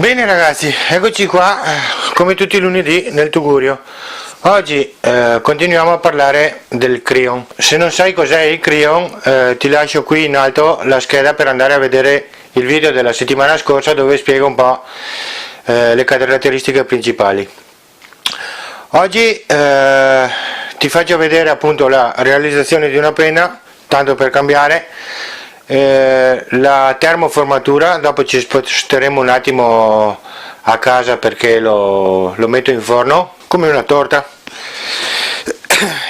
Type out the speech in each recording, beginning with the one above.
Bene ragazzi, eccoci qua come tutti i lunedì nel Tugurio. Oggi continuiamo a parlare del Cryon. Se non sai cos'è il Cryon, ti lascio qui in alto la scheda per andare a vedere il video della settimana scorsa dove spiego un po' le caratteristiche principali. Oggi ti faccio vedere appunto la realizzazione di una penna, tanto per cambiare. La termoformatura, dopo ci sposteremo un attimo a casa perché lo metto in forno come una torta.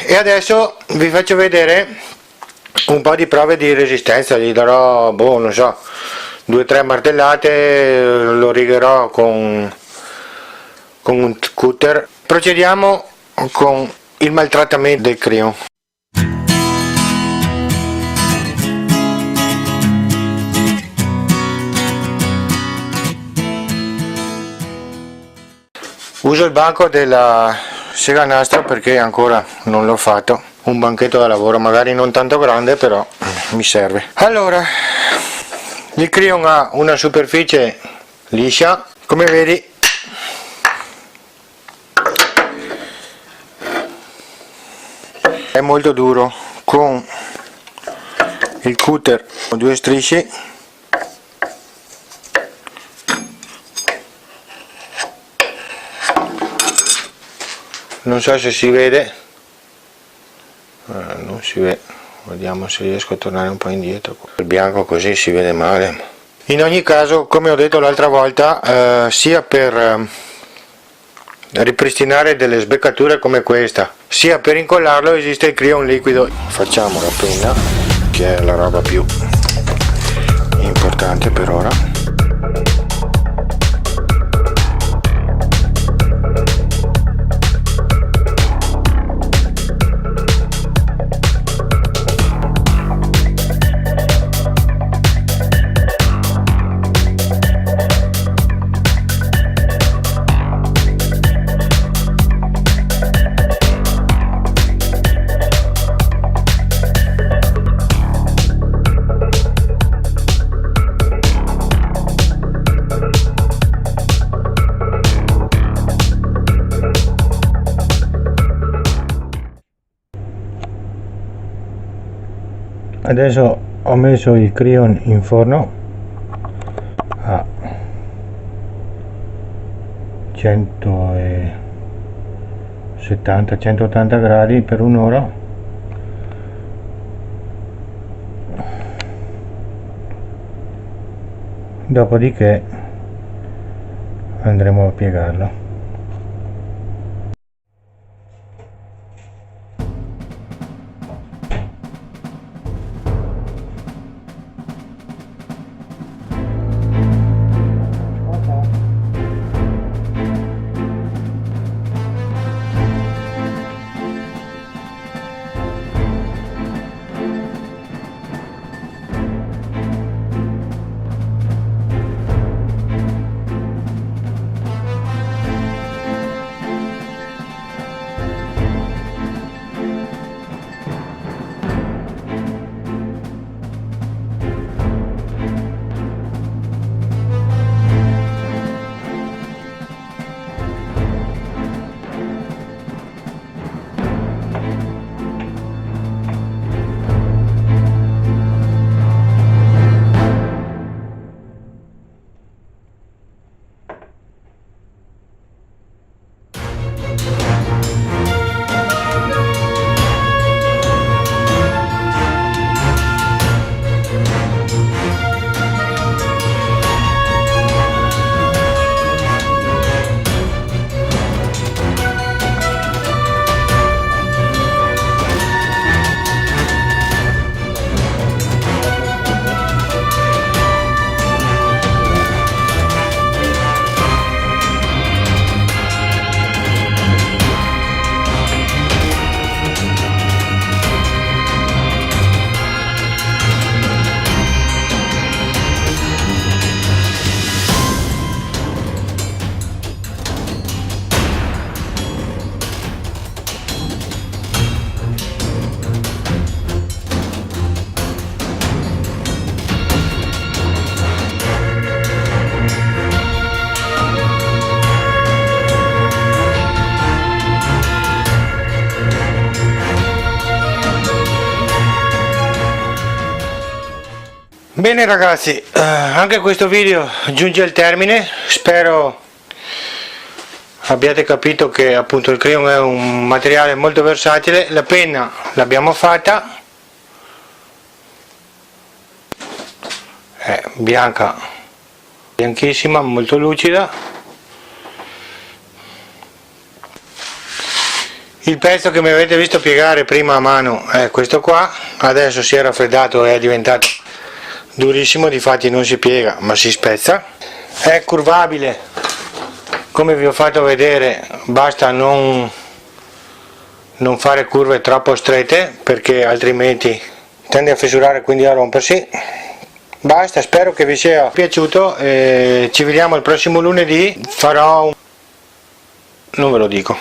E adesso vi faccio vedere un po' di prove di resistenza, gli darò, non so, 2-3 martellate, lo righerò con un cutter. Procediamo con il maltrattamento del Cryon. Uso il banco della sega nastro perché ancora non l'ho fatto, un banchetto da lavoro, magari non tanto grande, però mi serve. Allora, il Cryon ha una superficie liscia, come vedi è molto duro. Con il cutter ho due strisce, non so se si vede, non si vede, vediamo se riesco a tornare un po' indietro, il bianco così si vede male. In ogni caso, come ho detto l'altra volta, sia per ripristinare delle sbeccature come questa, sia per incollarlo esiste il Cryon liquido. Facciamo la penna, che è la roba più importante per ora. Adesso ho messo il Cryon in forno a 170-180 gradi per un'ora. Dopodiché andremo a piegarlo. Bene ragazzi, anche questo video giunge al termine. Spero abbiate capito che appunto il crayon è un materiale molto versatile. La penna l'abbiamo fatta, è bianca, bianchissima, molto lucida. Il pezzo che mi avete visto piegare prima a mano è questo qua, adesso si è raffreddato e è diventato durissimo, difatti non si piega ma si spezza. È curvabile come vi ho fatto vedere, basta non fare curve troppo strette perché altrimenti tende a fissurare, quindi a rompersi. Basta, spero che vi sia piaciuto e ci vediamo il prossimo lunedì. Non ve lo dico.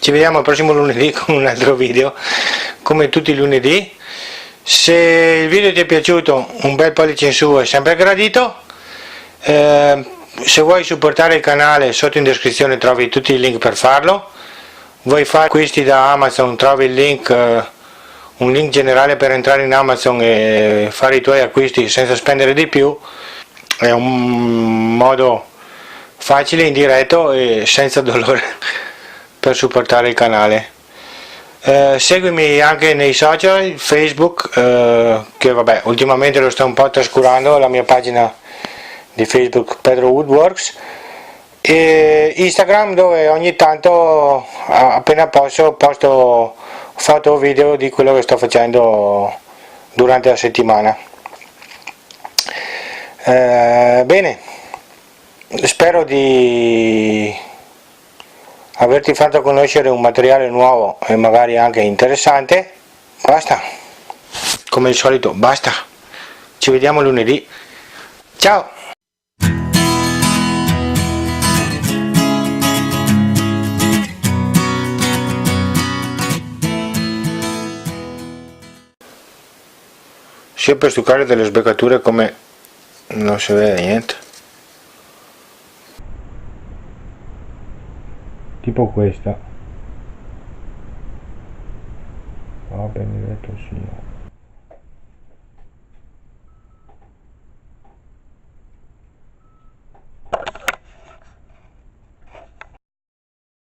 Ci vediamo il prossimo lunedì con un altro video, come tutti i lunedì. Se il video ti è piaciuto, un bel pollice in su è sempre gradito. Se vuoi supportare il canale, sotto in descrizione trovi tutti i link per farlo. Vuoi fare acquisti da Amazon, trovi il link, un link generale per entrare in Amazon e fare i tuoi acquisti senza spendere di più. È un modo facile, indiretto e senza dolore per supportare il canale. Seguimi anche nei social, Facebook, che vabbè ultimamente lo sto un po' trascurando, la mia pagina di Facebook Pedro Woodworks, e Instagram, dove ogni tanto appena posso posto foto o video di quello che sto facendo durante la settimana. Bene, spero di averti fatto conoscere un materiale nuovo e magari anche interessante. Basta, come al solito, basta. Ci vediamo lunedì. Ciao. Sia per stuccare delle sbeccature come non si vede niente, tipo questa. Va benedetto Signore.